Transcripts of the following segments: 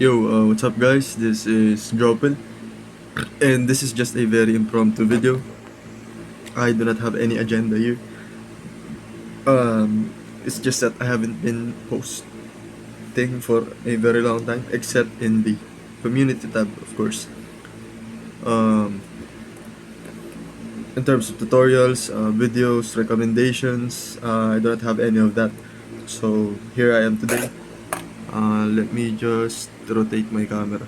Yo, what's up, guys? This is Dropin, and this is just a very impromptu video. I do not have any agenda here. It's just that I haven't been posting for a very long time, except in the community tab, of course. Um, in terms of tutorials, videos, recommendations, I don't have any of that. So here I am today. Let me just rotate my camera.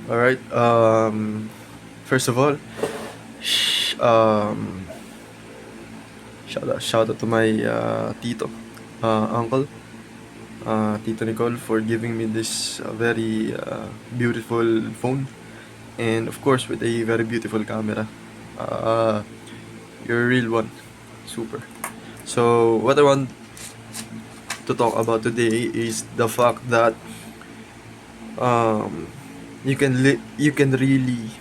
All right. First of all, sh- um, shout out to my tito, uncle, Tito Nicole, for giving me this very beautiful phone, and of course with a very beautiful camera. Uh, you're a real one, super. So what I want to talk about today is the fact that um, you can really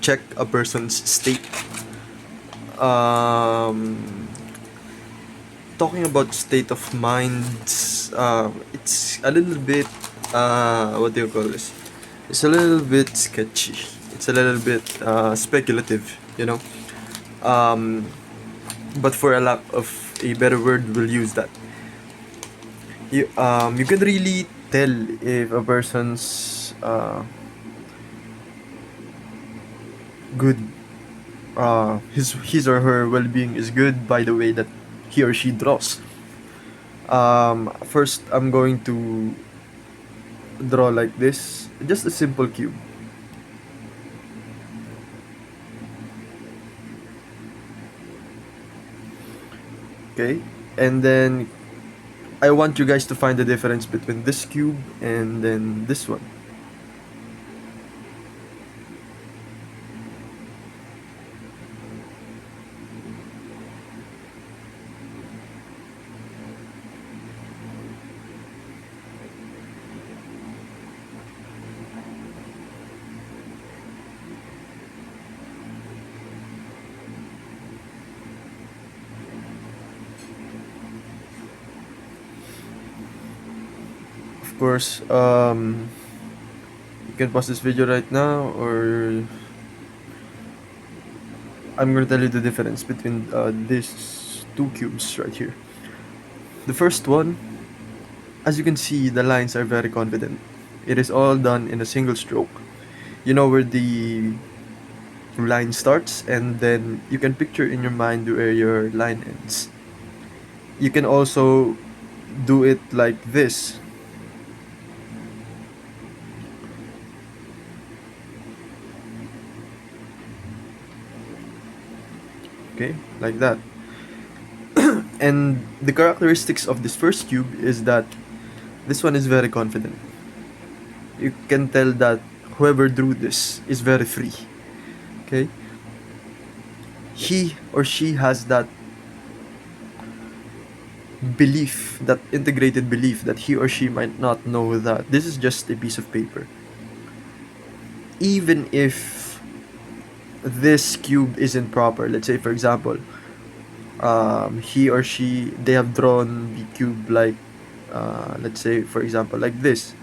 check a person's state. Um, Talking about state of mind, it's a little bit, what do you call this? It's a little bit sketchy. It's a little bit speculative, you know. Um, but for a lack of a better word, we'll use that. You can really tell if a person's good, his or her well-being is good by the way that he or she draws. First, I'm going to draw like this, just a simple cube. Okay, and then I want you guys to find the difference between this cube and then this one. Of course, you can pause this video right now, or I'm going to tell you the difference between these two cubes right here. The first one, as you can see, the lines are very confident. It is all done in a single stroke. You know where the line starts, and then you can picture in your mind where your line ends. You can also do it like this. Okay, like that. And the characteristics of this first cube is that this one is very confident. You can tell that whoever drew this is very free. Okay? He or she has that belief, that integrated belief that he or she might not know that this is just a piece of paper. Even if this cube isn't proper, let's say for example, he or she, they have drawn the cube like, let's say for example like this.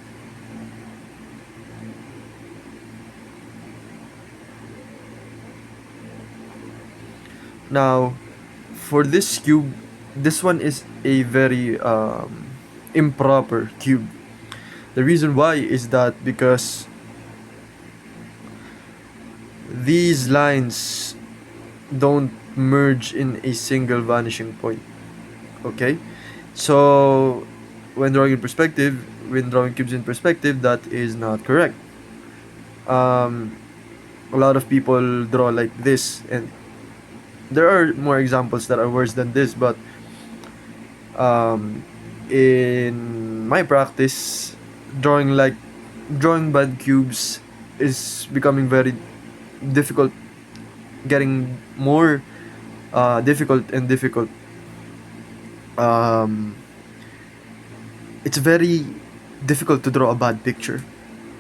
Now, for this cube, this one is a very improper cube. The reason why is that because these lines don't merge in a single vanishing point. Okay? So, when drawing cubes in perspective, that is not correct. Um, a lot of people draw like this, and there are more examples that are worse than this, but um, in my practice, drawing bad cubes is becoming very difficult, getting more difficult and difficult. Um, it's very difficult to draw a bad picture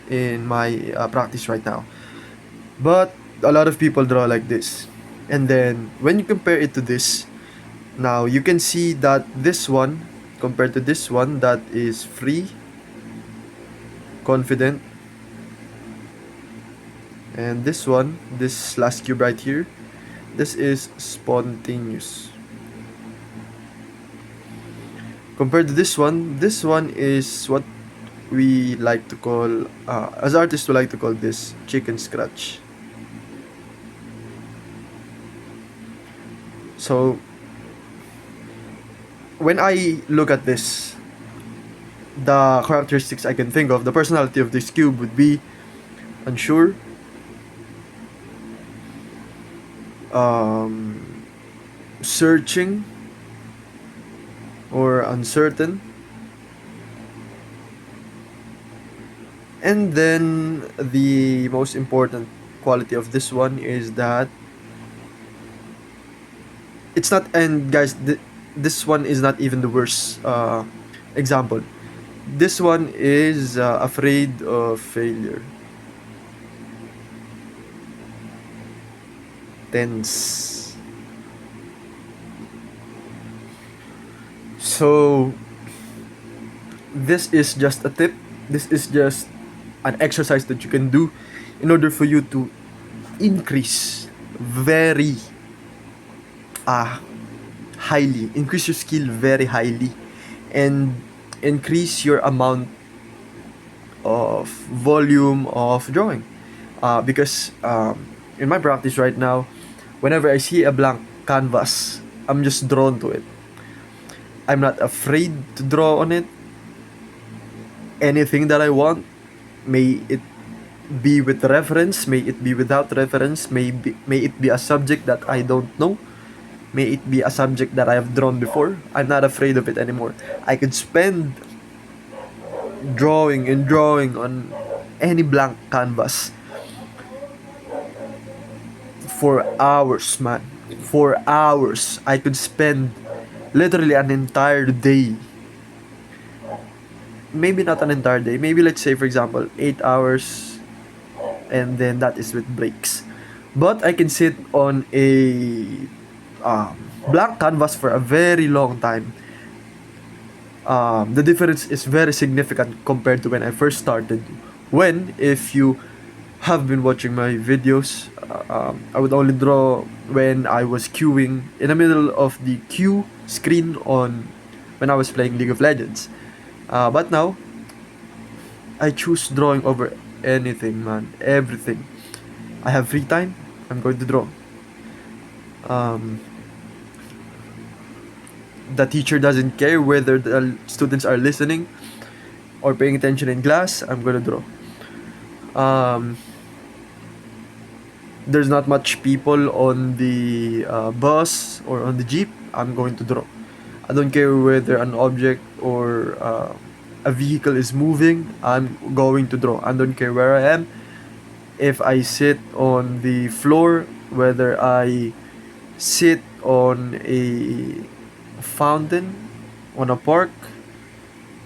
in my practice right now. But a lot of people draw like this. And then when you compare it to this, now you can see that this one compared to this one that is free, confident. And this one, this last cube right here, this is spontaneous. Compared to this one is what we like to call, as artists we like to call this chicken scratch. So when I look at this, the characteristics I can think of, the personality of this cube would be unsure, um, searching, or uncertain. And then the most important quality of this one is that it's not, and guys, this one is not even the worst example. This one is afraid of failure. Tense. So this is just a tip. This is just an exercise that you can do in order for you to increase very uh, highly, increase your skill very highly, and increase your amount of volume of drawing. Because in my practice right now, whenever I see a blank canvas, I'm just drawn to it. I'm not afraid to draw on it. Anything that I want, may it be with reference, may it be without reference, may it be a subject that I don't know, may it be a subject that I have drawn before. I'm not afraid of it anymore. I could spend drawing and drawing on any blank canvas for hours, man. For hours. I could spend literally an entire day. Maybe not an entire day. Maybe let's say, for example, 8 hours, and then that is with breaks. But I can sit on a um, blank canvas for a very long time. The difference is very significant compared to when I first started. When, if you have been watching my videos, I would only draw when I was queuing in the middle of the queue screen on when I was playing League of Legends. But now, I choose drawing over anything, man. Everything. I have free time, I'm going to draw. Um, the teacher doesn't care whether the students are listening or paying attention in class, I'm going to draw. Um, there's not much people on the bus or on the jeep, I'm going to draw. I don't care whether an object or a vehicle is moving, I'm going to draw. I don't care where I am. If I sit on the floor, whether I sit on a fountain, on a park,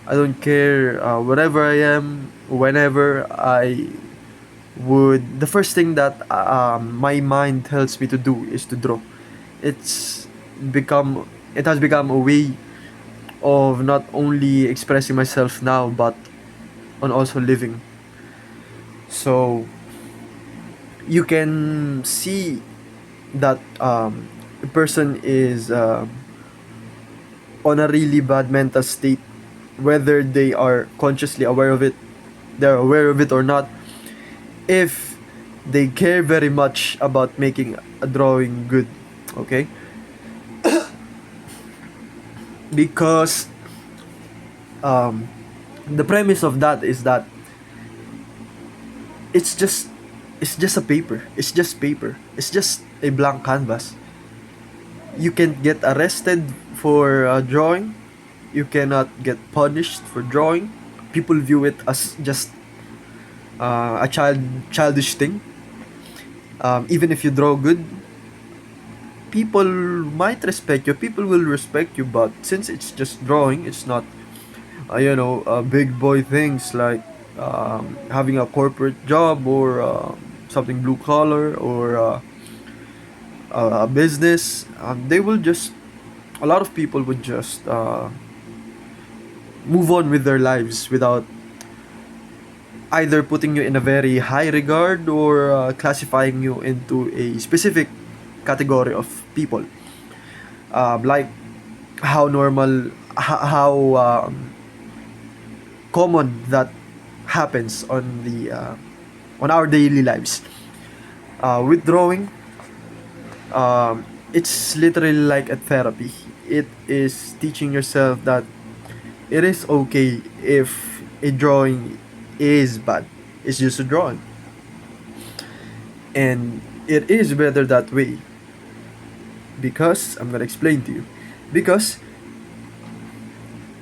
I don't care wherever I am, whenever I would. The first thing that my mind tells me to do is to draw. It's become, it has become a way of not only expressing myself now, but on also living. So you can see that a person is on a really bad mental state, whether they are consciously aware of it, they're aware of it or not. If they care very much about making a drawing good, okay? Because um, the premise of that is that it's just it's just a paper. It's just paper. It's just a blank canvas. You can get arrested for drawing. You cannot get punished for drawing. People view it as just a childish thing. Even if you draw good, people might respect you. People will respect you, but since it's just drawing, it's not big boy things like having a corporate job or something blue collar or a business. They will just, a lot of people would just move on with their lives without either putting you in a very high regard or classifying you into a specific category of people. Like how normal, how common that happens on our daily lives. With drawing, it's literally like a therapy. It is teaching yourself that it is okay if a drawing is bad. It's just a drawing, and it is better that way, because I'm gonna explain to you. Because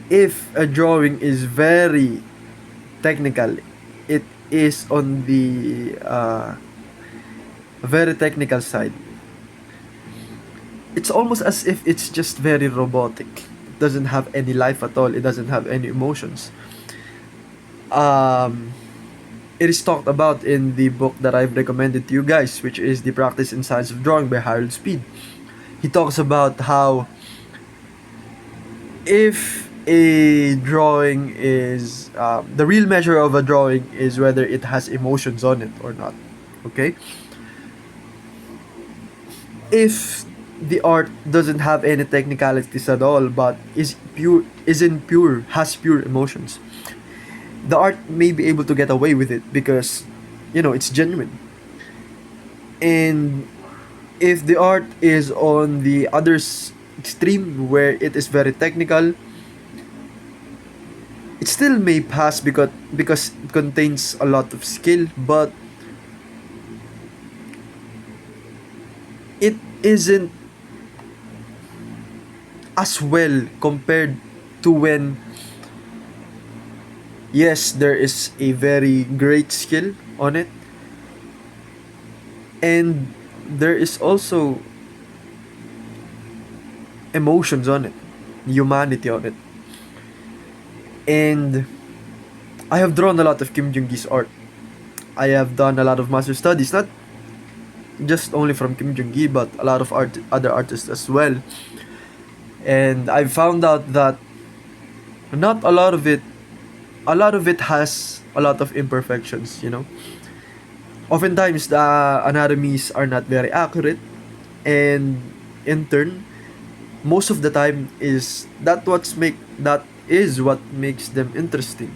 if a drawing is very technical, it is on the very technical side. It's almost as if it's just very robotic. It doesn't have any life at all. It doesn't have any emotions. Um, it is talked about in the book that I've recommended to you guys, which is The Practice and Science of Drawing by Harold Speed. He talks about how if a drawing is the real measure of a drawing is whether it has emotions on it or not. Okay, if the art doesn't have any technicalities at all but isn't pure, has pure emotions, the art may be able to get away with it because it's genuine. And if the art is on the extreme where it is very technical, it still may pass because it contains a lot of skill, but it isn't as well compared to when, yes, there is a very great skill on it, and there is also emotions on it, humanity on it. And I have drawn a lot of Kim Jung-gi's art. I have done a lot of master studies, not just only from Kim Jung-gi, but a lot of other artists as well. And I found out that not a lot of it has a lot of imperfections. Oftentimes the anatomies are not very accurate, and in turn, most of the time that is what makes them interesting.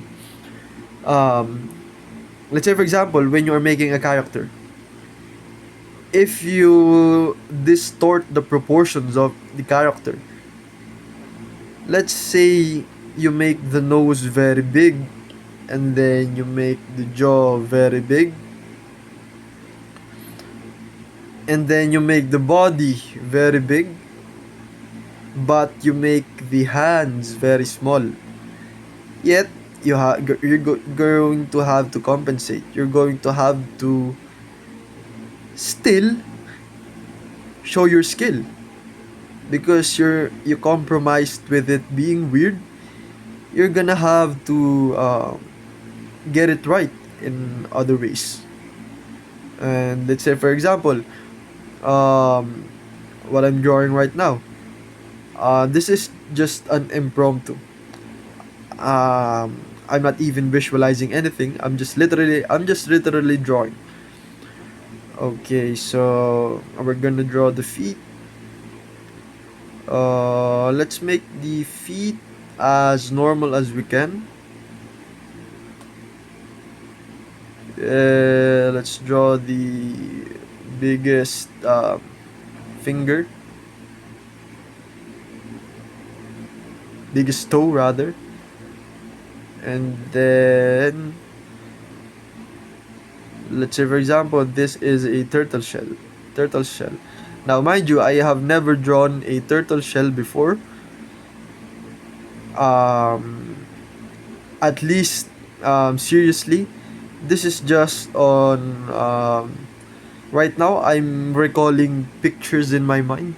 Um, let's say for example, when you are making a character, if you distort the proportions of the character, let's say you make the nose very big and then you make the jaw very big and then you make the body very big but you make the hands very small, yet going to have to compensate. You're going to have to still show your skill because you compromised with it being weird. You're gonna have to get it right in other ways. And let's say for example, um, what I'm drawing right now, this is just an impromptu. I'm not even visualizing anything. I'm just literally drawing. Okay, so we're gonna draw the feet. Let's make the feet as normal as we can. Let's draw the biggest finger, biggest toe rather, and then let's say for example this is a turtle shell. Now mind you, I have never drawn a turtle shell before, um at least seriously. This is just on right now I'm recalling pictures in my mind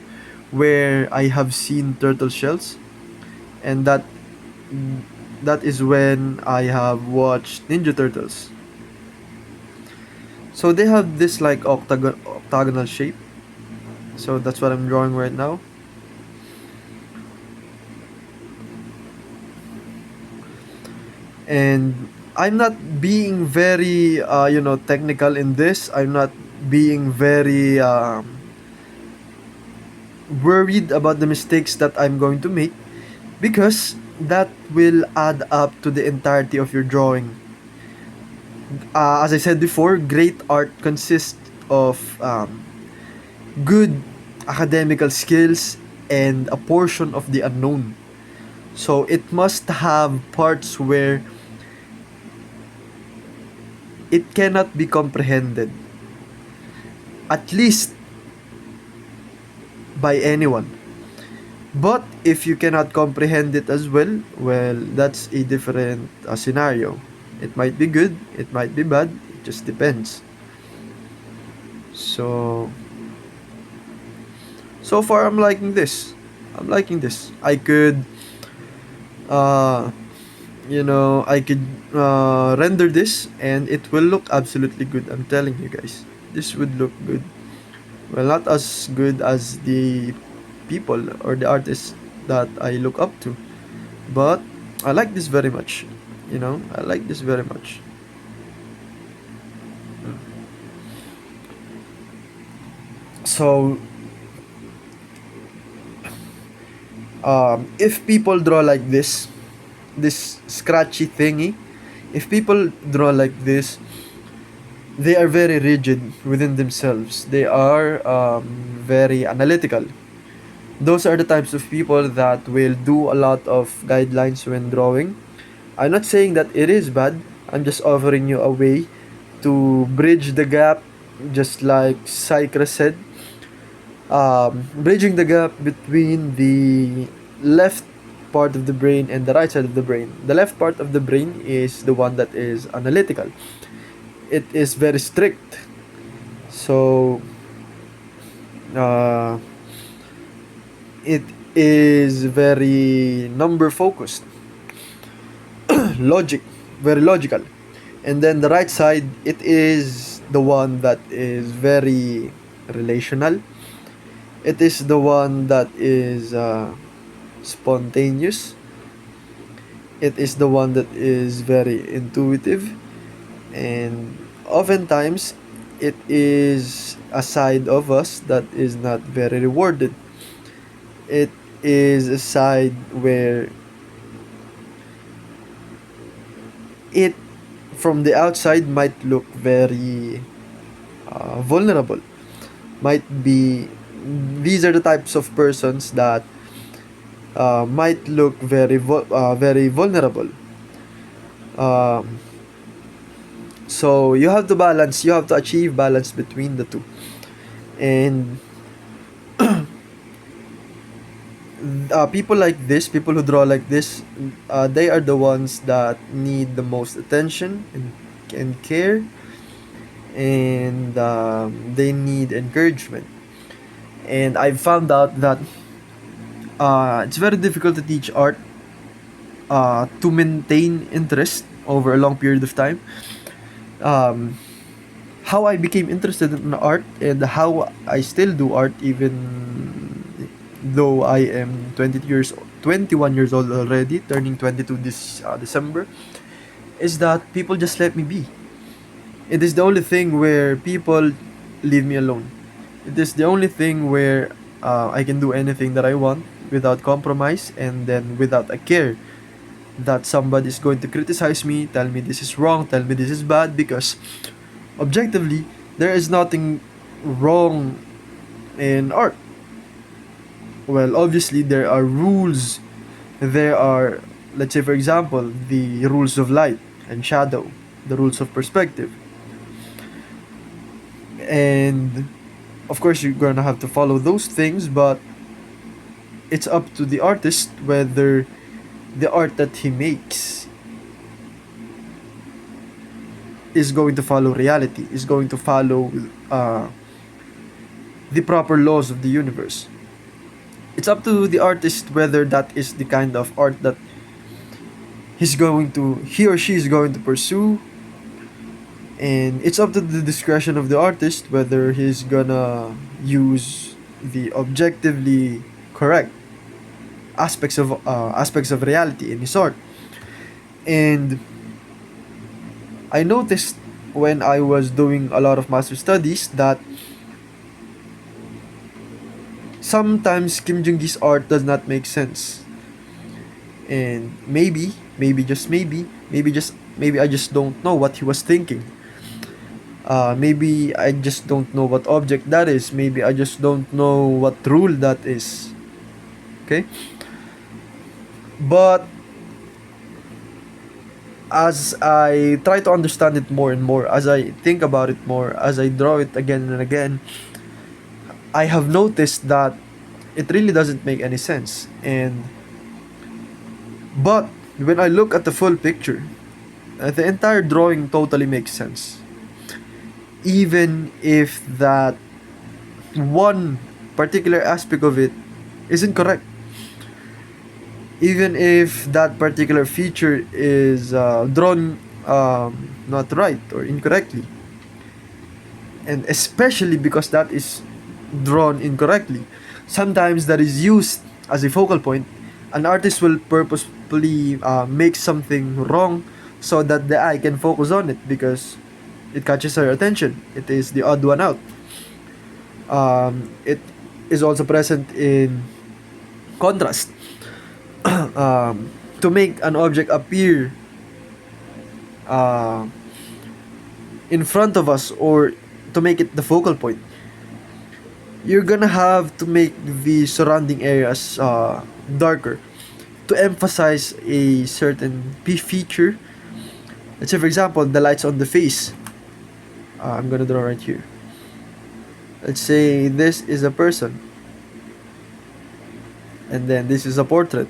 where I have seen turtle shells, and that is when I have watched Ninja Turtles. So they have this like octagonal shape. So that's what I'm drawing right now. And I'm not being very technical in this. I'm not being very worried about the mistakes that I'm going to make, because that will add up to the entirety of your drawing. As I said before, great art consists of good academical skills and a portion of the unknown. So it must have parts where it cannot be comprehended, at least by anyone. But if you cannot comprehend it as well, well, that's a different scenario. It might be good, it might be bad, it just depends. So, so far I'm liking this. I'm liking this. Uh, I could render this and it will look absolutely good. I'm telling you guys, this would look good. Well, not as good as the people or the artists that I look up to, but I like this very much. I like this very much. So, if people draw like this scratchy thingy, if people draw like this, they are very rigid within themselves. They are very analytical. Those are the types of people that will do a lot of guidelines when drawing. I'm not saying that it is bad. I'm just offering you a way to bridge the gap, just like Saikra said, bridging the gap between the left part of the brain and the right side of the brain. The left part of the brain is the one that is analytical. It is very strict. So, uh, it is very number focused, logic, very logical. And then the right side, it is the one that is very relational. It is the one that is spontaneous. It is the one that is very intuitive. And oftentimes, it is a side of us that is not very rewarded. It is a side where it, from the outside, might look very vulnerable. Might be, these are the types of persons that might look very vulnerable. Um, so you have to balance. You have to achieve balance between the two. And people like this, people who draw like this, they are the ones that need the most attention and care, and they need encouragement. And I've found out that it's very difficult to teach art to maintain interest over a long period of time. Um, how I became interested in art and how I still do art even though I am 21 years old already, turning 22 this December, is that people just let me be. It is the only thing where people leave me alone. It is the only thing where I can do anything that I want without compromise and then without a care that somebody is going to criticize me, tell me this is wrong, tell me this is bad, because objectively, there is nothing wrong in art. Well, obviously, there are rules. There are, let's say, for example, the rules of light and shadow, the rules of perspective. And of course, you're gonna have to follow those things, but it's up to the artist whether the art that he makes is going to follow reality, is going to follow the proper laws of the universe. It's up to the artist whether that is the kind of art that he or she is going to pursue, and it's up to the discretion of the artist whether he's gonna use the objectively correct aspects of reality in his art. And I noticed when I was doing a lot of master studies that sometimes Kim Jung-gi's art does not make sense. And maybe I just don't know what he was thinking. Maybe I just don't know what object that is. Maybe I just don't know what rule that is. Okay? But as I try to understand it more and more, as I think about it more, as I draw it again and again, I have noticed that it really doesn't make any sense. But when I look at the full picture, the entire drawing totally makes sense. Even if that one particular aspect of it isn't correct, even if that particular feature is drawn not right or incorrectly, and especially because that is drawn incorrectly, sometimes that is used as a focal point. An artist will purposefully make something wrong so that the eye can focus on it because it catches our attention. It is the odd one out. It is also present in contrast, to make an object appear uh, in front of us or to make it the focal point. You're gonna have to make the surrounding areas darker to emphasize a certain feature. Let's say, for example, the lights on the face. I'm gonna draw right here. Let's say this is a person, and then this is a portrait.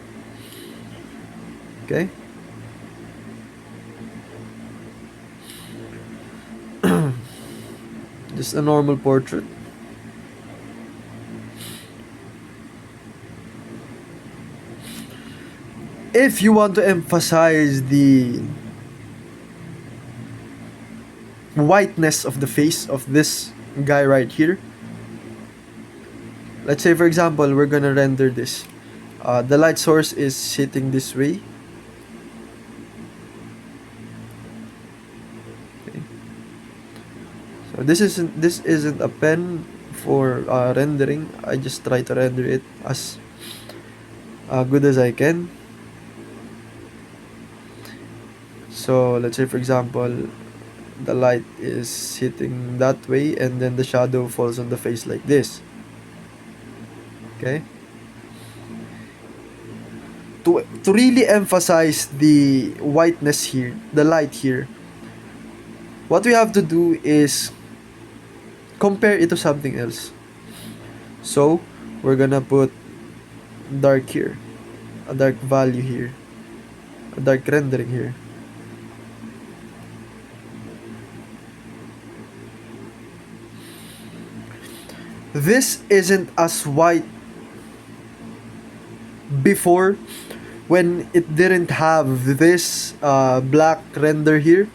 Okay? Just a normal portrait. If you want to emphasize the whiteness of the face of this guy right here, let's say, for example, we're gonna render this. The light source is sitting this way. Okay. So this isn't a pen for rendering. I just try to render it as good as I can. So let's say, for example, the light is hitting that way and then the shadow falls on the face like this. Okay? To really emphasize the whiteness here, the light here, what we have to do is compare it to something else. So we're gonna put dark here, a dark value here, a dark rendering here. This isn't as white before when it didn't have this black render here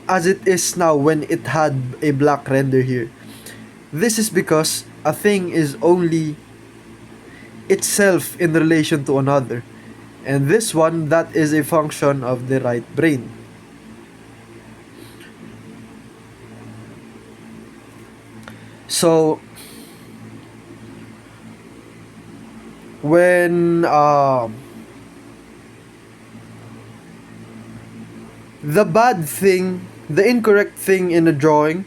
as it is now when it had a black render here. This is because a thing is only itself in relation to another, and this one, that is a function of the right brain. So when the bad thing, the incorrect thing in a drawing,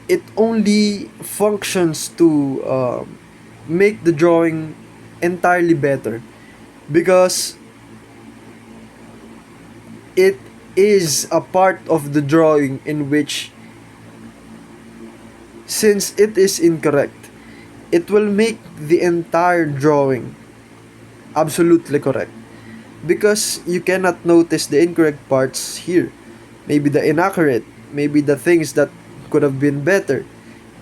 it only functions to make the drawing entirely better because it is a part of the drawing in which, since it is incorrect, it will make the entire drawing absolutely correct because you cannot notice the incorrect parts here, maybe the inaccurate, maybe the things that could have been better,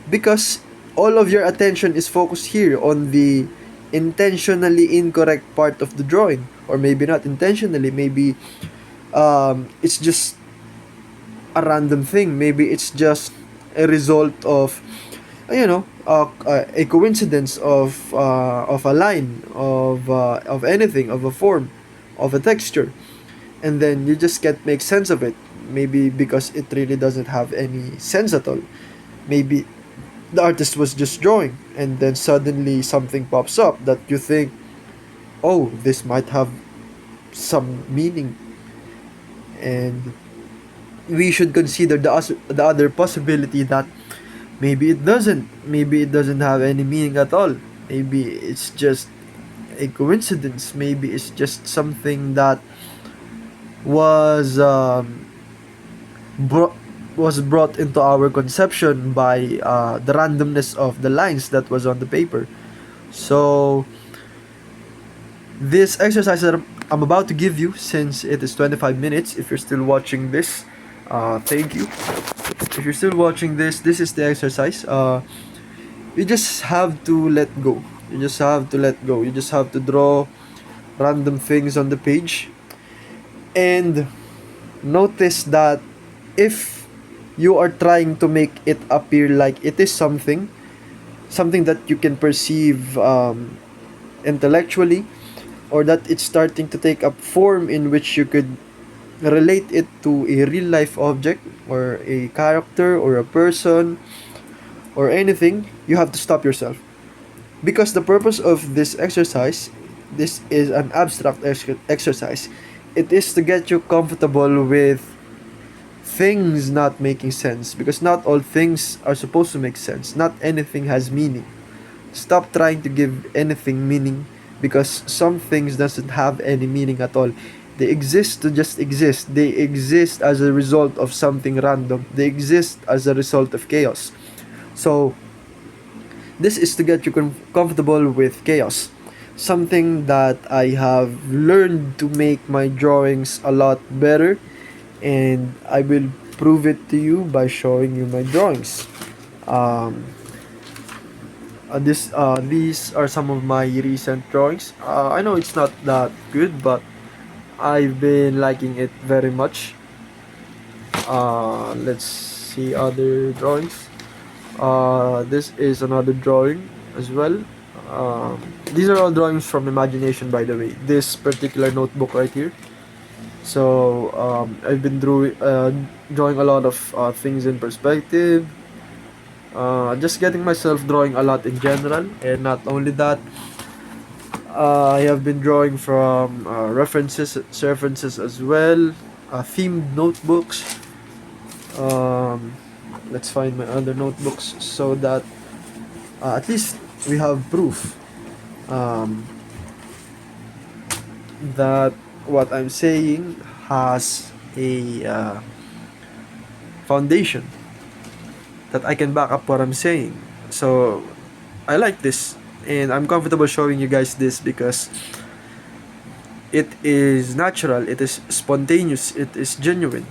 because all of your attention is focused here on the intentionally incorrect part of the drawing, or maybe not intentionally, maybe it's just a random thing, maybe it's just a result of a coincidence of a line of anything, of a form, of a texture. and then you just can't make sense of it. Maybe because it really doesn't have any sense at all. Maybe the artist was just drawing, and then suddenly something pops up that you think, oh, this might have some meaning, and we should consider the other possibility that maybe it doesn't have any meaning at all. Maybe it's just a coincidence. Maybe it's just something that was bro- was brought into our conception by the randomness of the lines that was on the paper. So this exercise that I'm about to give you, since it is 25 minutes, if you're still watching this, thank you. If you're still watching this, this is the exercise. You just have to let go. You just have to let go. You just have to draw random things on the page, and notice that if you are trying to make it appear like it is something that you can perceive intellectually, or that it's starting to take up form in which you could relate it to a real life object or a character or a person or anything, you have to stop yourself. Because the purpose of this exercise, this is an abstract exercise. It is to get you comfortable with things not making sense, because not all things are supposed to make sense. Not anything has meaning. Stop trying to give anything meaning, because some things doesn't have any meaning at all. They exist to just exist. They exist as a result of something random. They exist as a result of chaos. So this is to get you comfortable with chaos. Something that I have learned to make my drawings a lot better, and I will prove it to you by showing you my drawings. Um, these are some of my recent drawings. I know it's not that good, but I've been liking it very much. Let's see other drawings. This is another drawing as well. These are all drawings from imagination, by the way. This particular notebook right here. So I've been drawing a lot of things in perspective. Just getting myself drawing a lot in general, and not only that, I have been drawing from references as well, themed notebooks. Um, let's find my other notebooks so that at least we have proof um, that what I'm saying has a foundation, that I can back up what I'm saying. So I like this, and I'm comfortable showing you guys this because it is natural, it is spontaneous, it is genuine.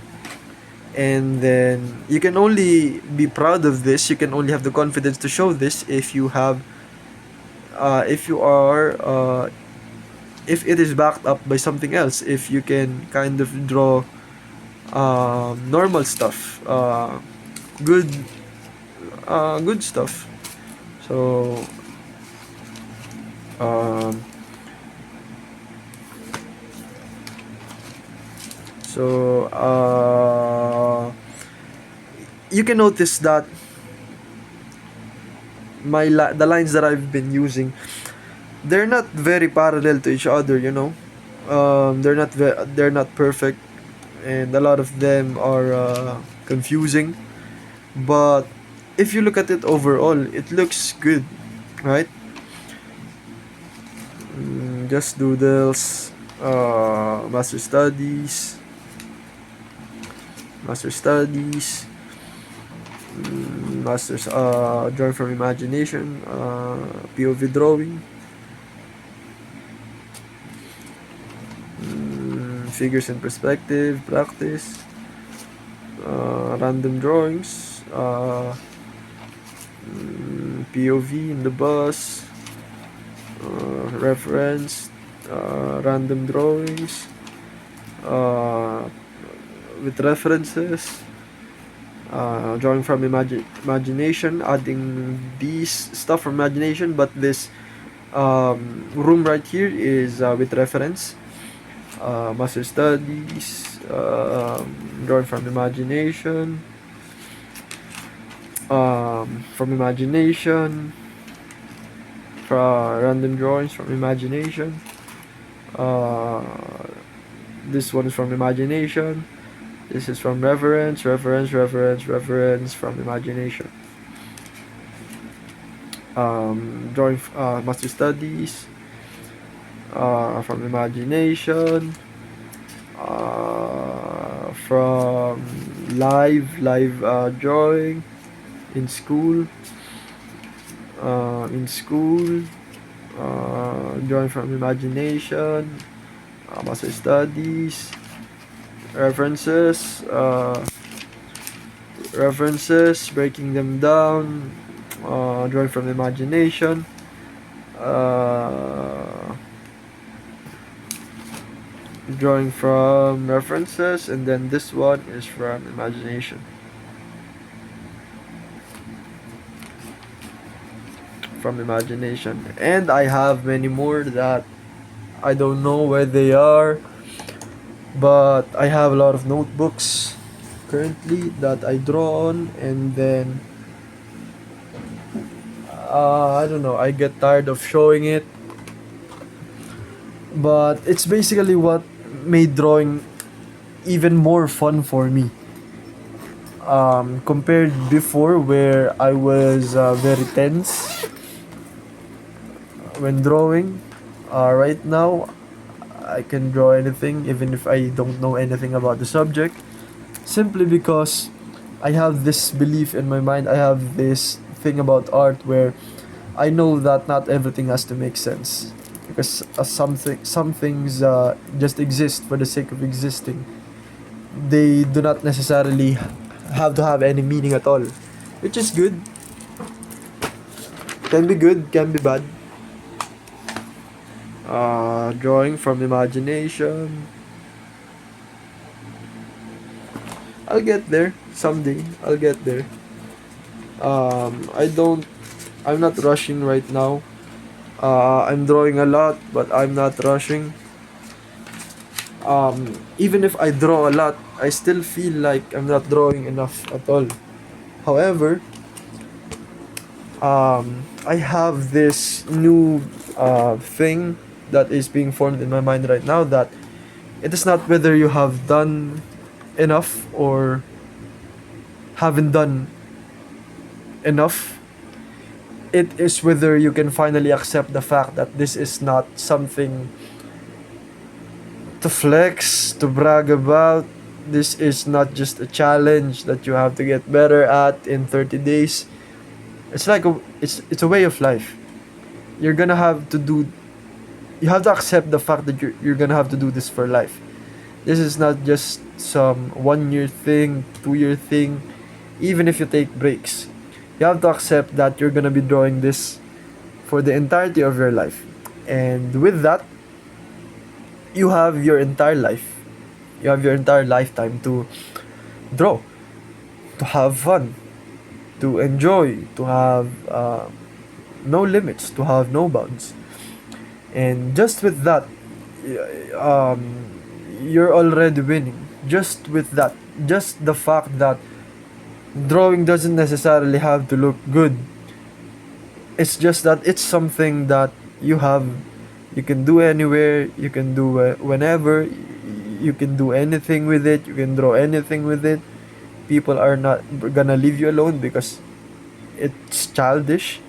And then you can only be proud of this, you can only have the confidence to show this if you have if you are if it is backed up by something else, if you can kind of draw normal stuff, good good stuff. So um, so you can notice that the lines that I've been using, they're not very parallel to each other, you know. They're not perfect, and a lot of them are confusing. But if you look at it overall, it looks good, right? Just doodles, master studies, master studies, master's drawing from imagination, POV drawing, figures in perspective, practice, random drawings, POV in the bus, reference, random drawings with references, drawing from imagination, adding these stuff from imagination, but this room right here is with reference. Master studies, drawing from imagination, from imagination, random drawings from imagination. Uh, this one is from imagination. This is from reference from imagination. Drawing master studies, from imagination, from live drawing in school, drawing from imagination, master studies, references, breaking them down, drawing from imagination, drawing from references, and then this one is from imagination. From imagination. And I have many more that I don't know where they are, but I have a lot of notebooks currently that I draw on, and then I don't know, I get tired of showing it, but it's basically what made drawing even more fun for me, compared before where I was very tense when drawing. Right now I can draw anything even if I don't know anything about the subject, simply because I have this belief in my mind. I have this thing about art where I know that not everything has to make sense, because some things just exist for the sake of existing. They do not necessarily have to have any meaning at all, which is good. Can be good, can be bad. Drawing from imagination. I'll get there someday. I'll get there. I don't. I'm not rushing right now. I'm drawing a lot, but I'm not rushing. Even if I draw a lot, I still feel like I'm not drawing enough at all. However, I have this new thing that is being formed in my mind right now, that it is not whether you have done enough or haven't done enough. It is whether you can finally accept the fact that this is not something to flex, to brag about. This is not just a challenge that you have to get better at in 30 days. It's like it's a way of life. You're gonna have to do you have to accept the fact that you're gonna have to do this for life. This is not just some 1 year thing, 2 year thing. Even if you take breaks, you have to accept that you're gonna be drawing this for the entirety of your life. And with that, you have your entire life. You have your entire lifetime to draw, to have fun, to enjoy, to have no limits, to have no bounds. And just with that, you're already winning. Just with that, just the fact that drawing doesn't necessarily have to look good. It's just that it's something that you have. You can do anywhere. You can do whenever. You can do anything with it. You can draw anything with it. People are not gonna leave you alone because it's childish.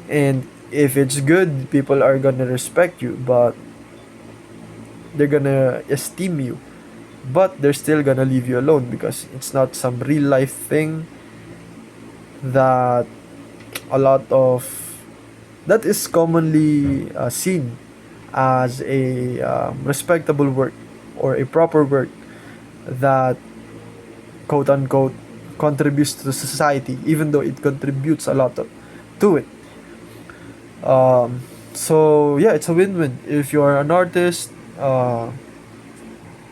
And if it's good, people are gonna respect you, but they're gonna esteem you. But they're still gonna leave you alone because it's not some real life thing that a lot of that is commonly seen as a respectable work or a proper work that quote unquote contributes to the society, even though it contributes a lot to it. So yeah, it's a win-win if you're an artist.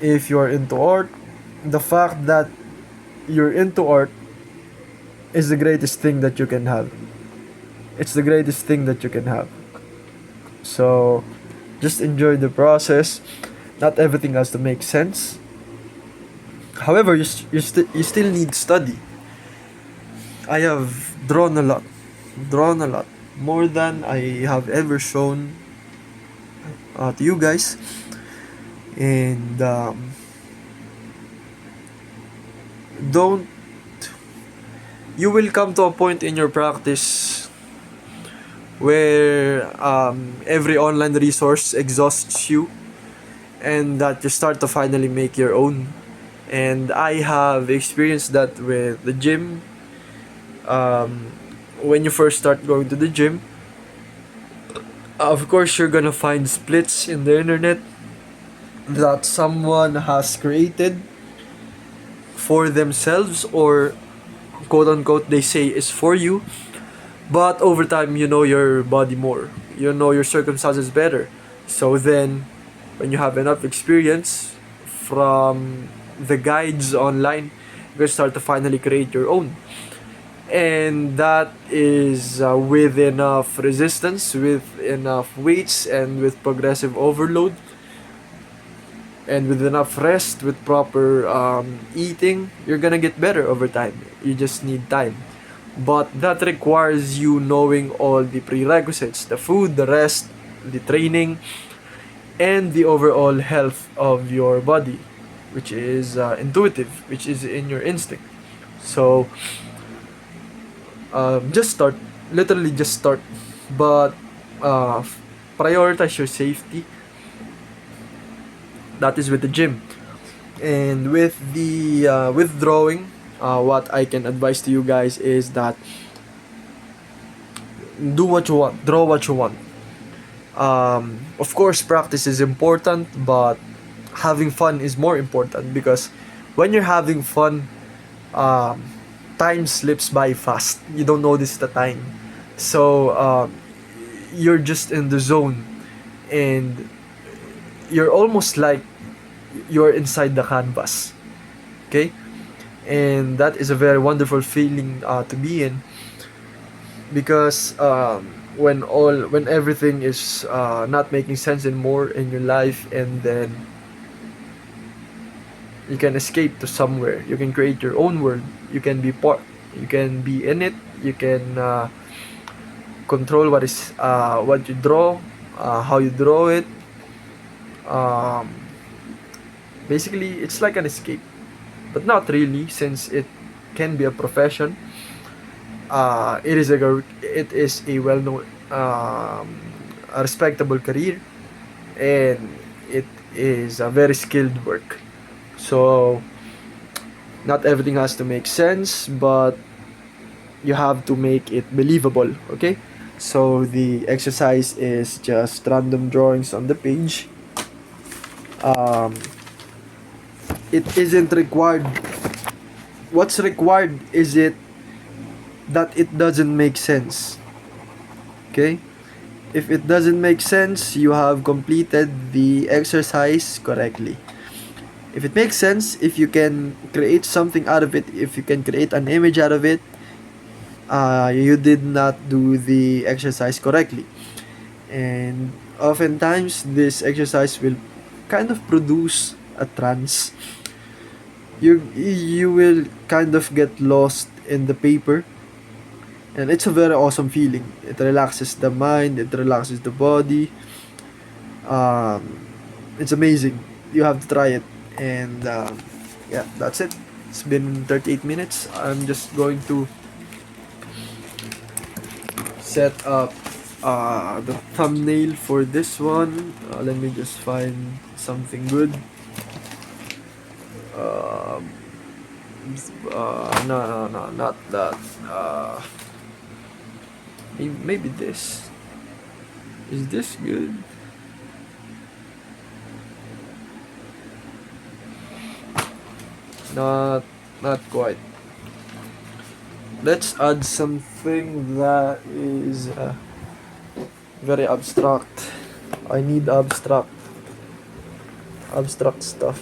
If you're into art, the fact that you're into art is the greatest thing that you can have. It's the greatest thing that you can have. So just enjoy the process. Not everything has to make sense. However, you still need study. I have drawn a lot, more than I have ever shown to you guys. And don't you will come to a point in your practice where every online resource exhausts you, and that you start to finally make your own. And I have experienced that with the gym. um, when you first start going to the gym, of course you're gonna find splits in the internet that someone has created for themselves, or quote unquote they say is for you. But over time, you know your body more, you know your circumstances better. So then when you have enough experience from the guides online, you can start to finally create your own. And that is with enough resistance, with enough weights, and with progressive overload, and with enough rest, with proper eating, you're gonna get better over time. You just need time. But that requires you knowing all the prerequisites: the food, the rest, the training, and the overall health of your body, which is intuitive, which is in your instinct. So just start, literally just start. But uh, prioritize your safety. That is with the gym. And with the withdrawing, what I can advise to you guys is that do what you want, draw what you want. Of course, practice is important, but having fun is more important, because when you're having fun, um, time slips by fast. You don't notice the time. So you're just in the zone, and you're almost like you're inside the canvas. Okay? And that is a very wonderful feeling to be in, because when everything is not making sense anymore in your life, and then you can escape to somewhere, you can create your own world, you can be part, you can be in it, you can control what you draw, how you draw it. um, Basically it's like an escape, but not really, since it can be a profession. It is a well-known, a respectable career, and it is a very skilled work. So not everything has to make sense, but you have to make it believable. Okay, so the exercise is just random drawings on the page. um, it isn't required. What's required is it that it doesn't make sense. Okay, if it doesn't make sense, you have completed the exercise correctly. If it makes sense, if you can create something out of it, if you can create an image out of it, you did not do the exercise correctly. And oftentimes, this exercise will kind of produce a trance. You will kind of get lost in the paper, and it's a very awesome feeling. It relaxes the mind, it relaxes the body. Um, it's amazing. You have to try it. And yeah, that's it. It's been 38 minutes. I'm just going to set up the thumbnail for this one. Let me just find something good. Um, no, not that. Maybe this. Is this good? Not, not quite. Let's add something that is very abstract. I need abstract stuff.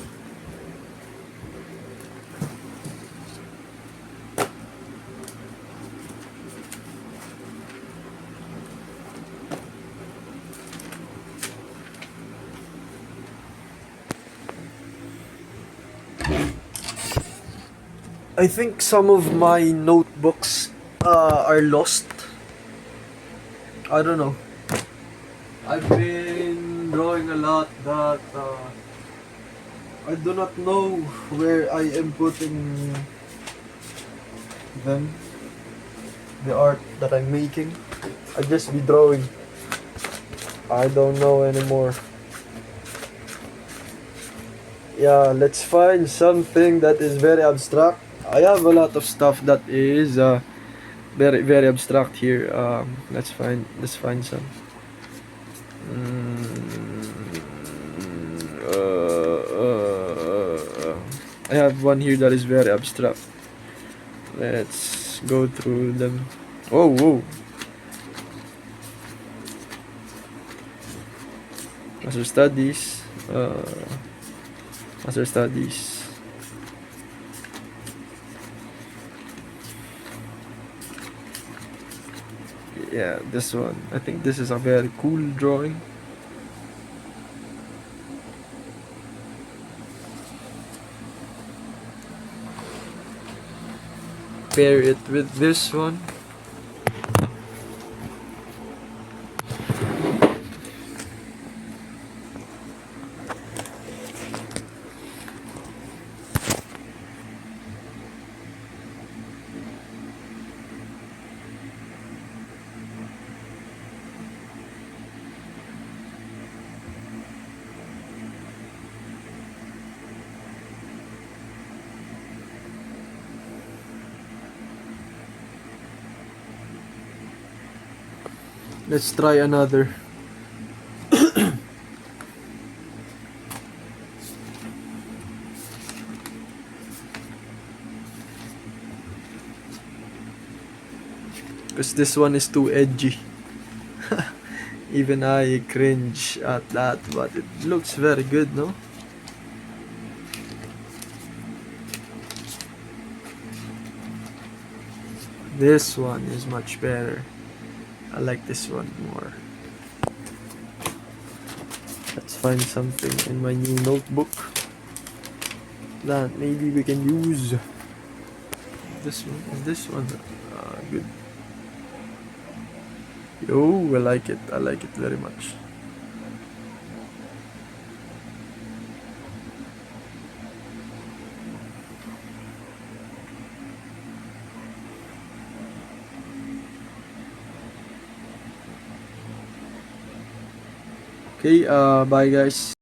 I think some of my notebooks are lost. I don't know. I've been drawing a lot that I do not know where I am putting them, the art that I'm making. I just be drawing. I don't know anymore. Yeah, let's find something that is very abstract. I have a lot of stuff that is very abstract here. Let's find some. I have one here that is very abstract. Let's go through them. Oh, whoa. Master studies. Master studies. Yeah, this one. I think this is a very cool drawing. Pair it with this one. Let's try another. Because this one is too edgy. Even I cringe at that, but it looks very good, no? This one is much better. I like this one more. Let's find something in my new notebook that maybe we can use. This one is this one. Good. Yo, I like it. I like it very much. Okay, bye guys.